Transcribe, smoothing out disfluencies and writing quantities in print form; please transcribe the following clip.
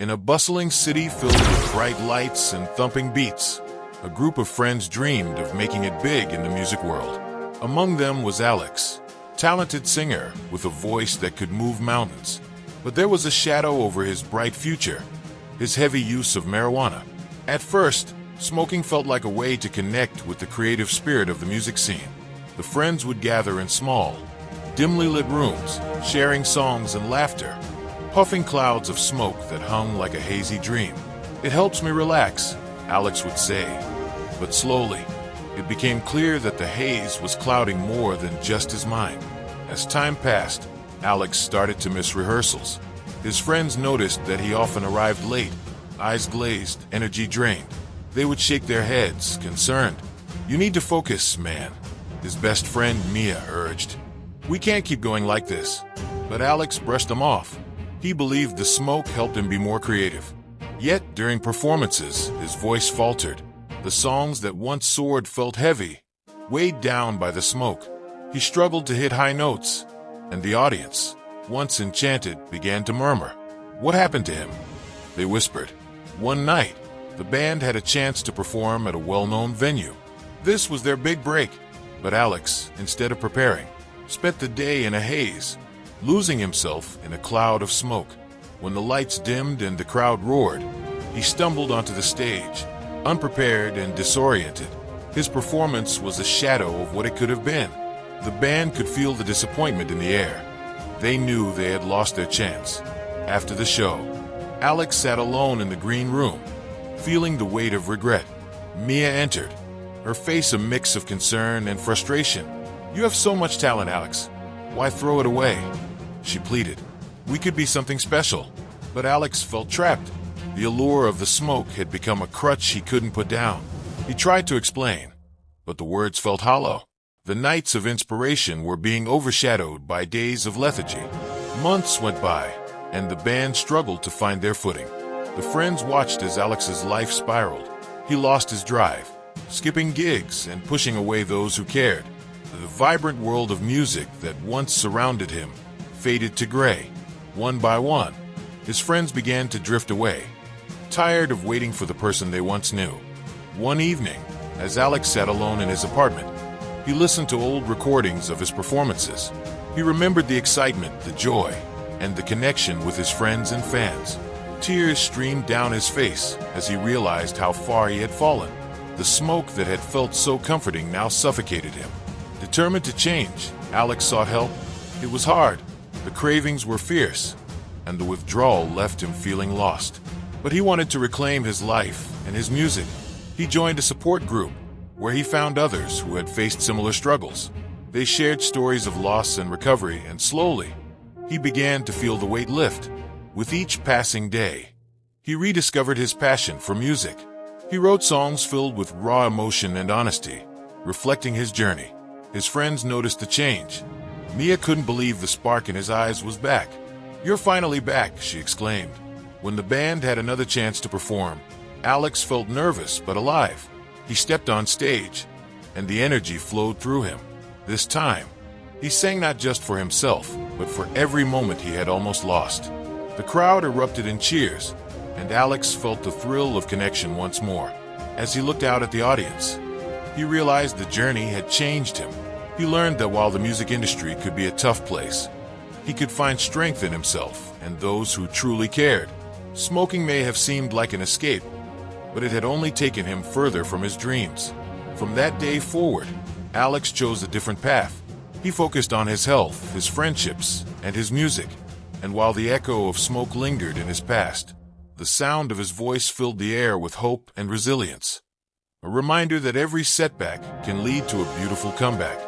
In a bustling city filled with bright lights and thumping beats, a group of friends dreamed of making it big in the music world. Among them was Alex, talented singer with a voice that could move mountains. But there was a shadow over his bright future, his heavy use of marijuana. At first, smoking felt like a way to connect with the creative spirit of the music scene. The friends would gather in small, dimly lit rooms, sharing songs and laughter, puffing clouds of smoke that hung like a hazy dream. "It helps me relax," Alex would say. But slowly, it became clear that the haze was clouding more than just his mind. As time passed, Alex started to miss rehearsals. His friends noticed that he often arrived late, eyes glazed, energy drained. They would shake their heads, concerned. "You need to focus, man," his best friend Mia urged. "We can't keep going like this." But Alex brushed them off. He believed the smoke helped him be more creative. Yet, during performances, his voice faltered. The songs that once soared felt heavy, weighed down by the smoke. He struggled to hit high notes, and the audience, once enchanted, began to murmur. What happened to him? They whispered. One night, the band had a chance to perform at a well-known venue. This was their big break, but Alex, instead of preparing, spent the day in a haze, losing himself in a cloud of smoke. When the lights dimmed and the crowd roared, he stumbled onto the stage, unprepared and disoriented. His performance was a shadow of what it could have been. The band could feel the disappointment in the air. They knew they had lost their chance. After the show, Alex sat alone in the green room, feeling the weight of regret. Mia entered, her face a mix of concern and frustration. "You have so much talent, Alex. Why throw it away?" she pleaded. "We could be something special." But Alex felt trapped. The allure of the smoke had become a crutch he couldn't put down. He tried to explain, but the words felt hollow. The nights of inspiration were being overshadowed by days of lethargy. Months went by, and the band struggled to find their footing. The friends watched as Alex's life spiraled. He lost his drive, skipping gigs and pushing away those who cared. The vibrant world of music that once surrounded him faded to gray. One by one, his friends began to drift away, tired of waiting for the person they once knew. One evening, as Alex sat alone in his apartment, he listened to old recordings of his performances. He remembered the excitement, the joy, and the connection with his friends and fans. Tears streamed down his face as he realized how far he had fallen. The smoke that had felt so comforting now suffocated him. Determined to change, Alex sought help. It was hard, the cravings were fierce, and the withdrawal left him feeling lost. But he wanted to reclaim his life and his music. He joined a support group, where he found others who had faced similar struggles. They shared stories of loss and recovery, and slowly, he began to feel the weight lift. With each passing day, he rediscovered his passion for music. He wrote songs filled with raw emotion and honesty, reflecting his journey. His friends noticed the change. Mia couldn't believe the spark in his eyes was back. "You're finally back," she exclaimed. When the band had another chance to perform, Alex felt nervous but alive. He stepped on stage, and the energy flowed through him. This time, he sang not just for himself, but for every moment he had almost lost. The crowd erupted in cheers, and Alex felt the thrill of connection once more. As he looked out at the audience, he realized the journey had changed him. He learned that while the music industry could be a tough place, he could find strength in himself and those who truly cared. Smoking may have seemed like an escape, but it had only taken him further from his dreams. From that day forward, Alex chose a different path. He focused on his health, his friendships, and his music. And while the echo of smoke lingered in his past, the sound of his voice filled the air with hope and resilience. A reminder that every setback can lead to a beautiful comeback.